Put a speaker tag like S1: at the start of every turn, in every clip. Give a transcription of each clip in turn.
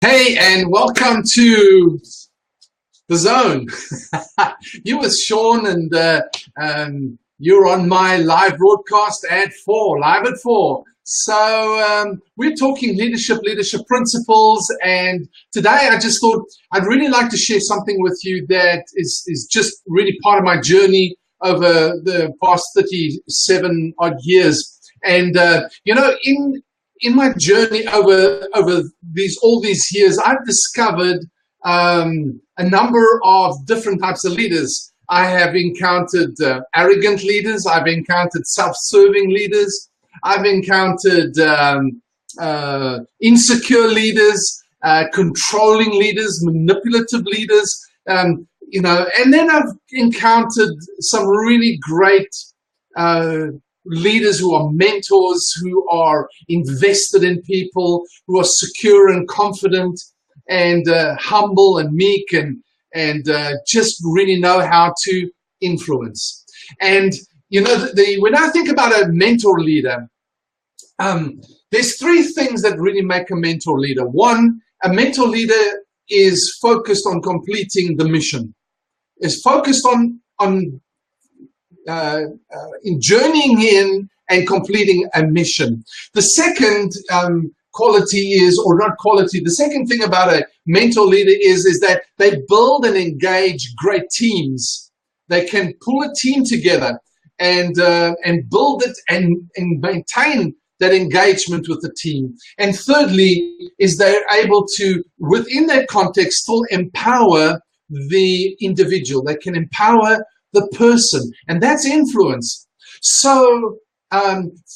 S1: Hey, and welcome to the Zone. You with Sean, and you're on my live broadcast at 4, live at 4. So we're talking leadership principles, and today I just thought I'd really like to share something with you that is just really part of my journey over the past 37 odd years. And in my journey over all these years, I've discovered a number of different types of leaders. I have encountered arrogant leaders. I've encountered self-serving leaders. I've encountered insecure leaders, controlling leaders, manipulative leaders. And then I've encountered some really great leaders who are mentors, who are invested in people, who are secure and confident, and humble and meek, and just really know how to influence. And when I think about a mentor leader, there's three things that really make a mentor leader. One, a mentor leader is focused on completing the mission. Is focused on journeying in and completing a mission. The second quality is, or not quality, the second thing about a mentor leader is that they build and engage great teams. They can pull a team together and build it and maintain that engagement with the team. And thirdly is they're able to, within that context, still empower the individual. They can empower the person, and that's influence. So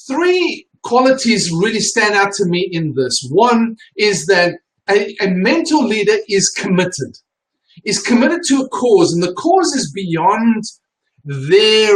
S1: three qualities really stand out to me in this. One is that a mentor leader is committed to a cause, and the cause is beyond their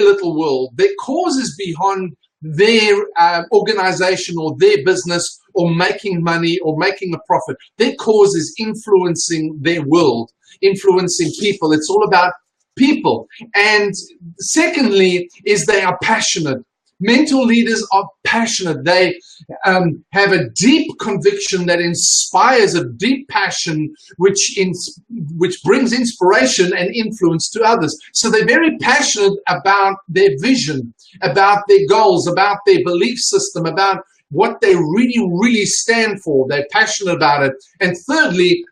S1: little world. Their cause is beyond their organization or their business or making money or making a profit. Their cause is influencing their world, influencing people. It's all about people. And secondly is they are passionate. Mentor leaders are passionate. They have a deep conviction that inspires, a deep passion which brings inspiration and influence to others. So they're very passionate about their vision, about their goals, about their belief system, about what they really stand for. They're passionate about it. And thirdly,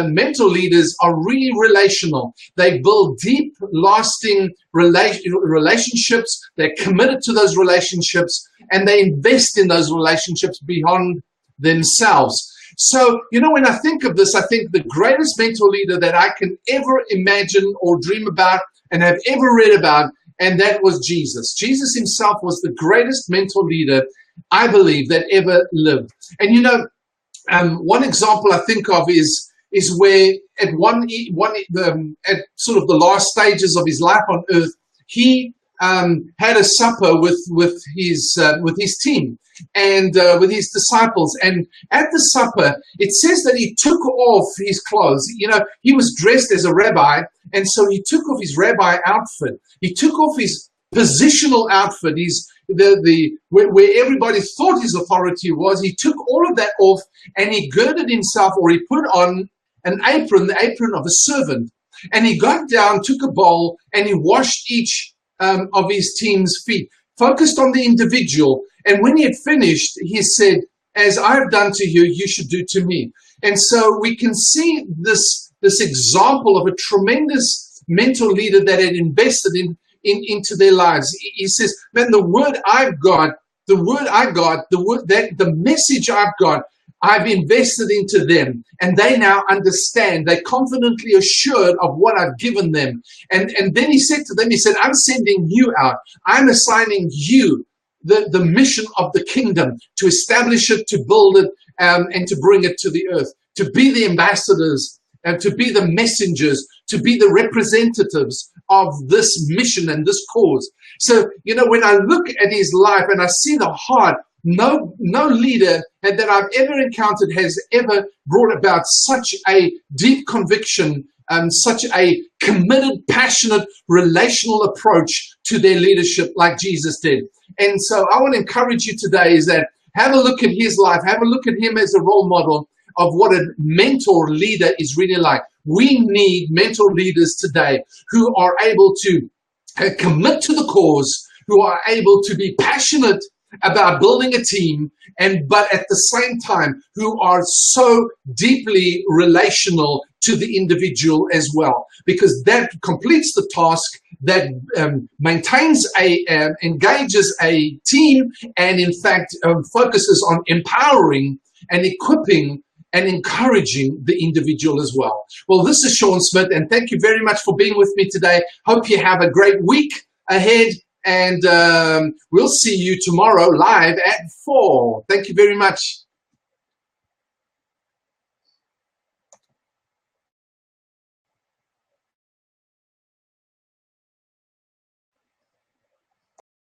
S1: mentor leaders are really relational. They build deep, lasting relationships. They're committed to those relationships, and they invest in those relationships beyond themselves. So, when I think of this, I think the greatest mentor leader that I can ever imagine or dream about and have ever read about, and that was Jesus. Jesus himself was the greatest mentor leader, I believe, that ever lived. And one example I think of is where at at sort of the last stages of his life on earth, he had a supper with his team and with his disciples. And at the supper, it says that he took off his clothes. He was dressed as a rabbi, and so he took off his rabbi outfit. He took off his positional outfit. Where everybody thought his authority was, he took all of that off, and he girded himself, or he put on an apron, the apron of a servant. And he got down, took a bowl, and he washed each of his team's feet, focused on the individual. And when he had finished, he said, "As I've done to you, you should do to me." And so we can see this example of a tremendous mentor leader that had invested into their lives. He says, "Man, the message I've got, I've invested into them, and they now understand. They're confidently assured of what I've given them." And then he said to them, he said, "I'm sending you out. I'm assigning you the mission of the kingdom, to establish it, to build it, and to bring it to the earth, to be the ambassadors, and to be the messengers, to be the representatives of this mission and this cause." So, when I look at his life and I see the heart, no leader that I've ever encountered has ever brought about such a deep conviction, such a committed, passionate, relational approach to their leadership like Jesus did. And so I want to encourage you today is that have a look at his life, have a look at him as a role model. of what a mentor leader is really like. We need mentor leaders today who are able to commit to the cause, who are able to be passionate about building a team, but at the same time who are so deeply relational to the individual as well, because that completes the task, that maintains engages a team, and in fact focuses on empowering and equipping and encouraging the individual as well. Well, this is Sean Smith, and thank you very much for being with me today. Hope you have a great week ahead, and we'll see you tomorrow live at 4. Thank you very much.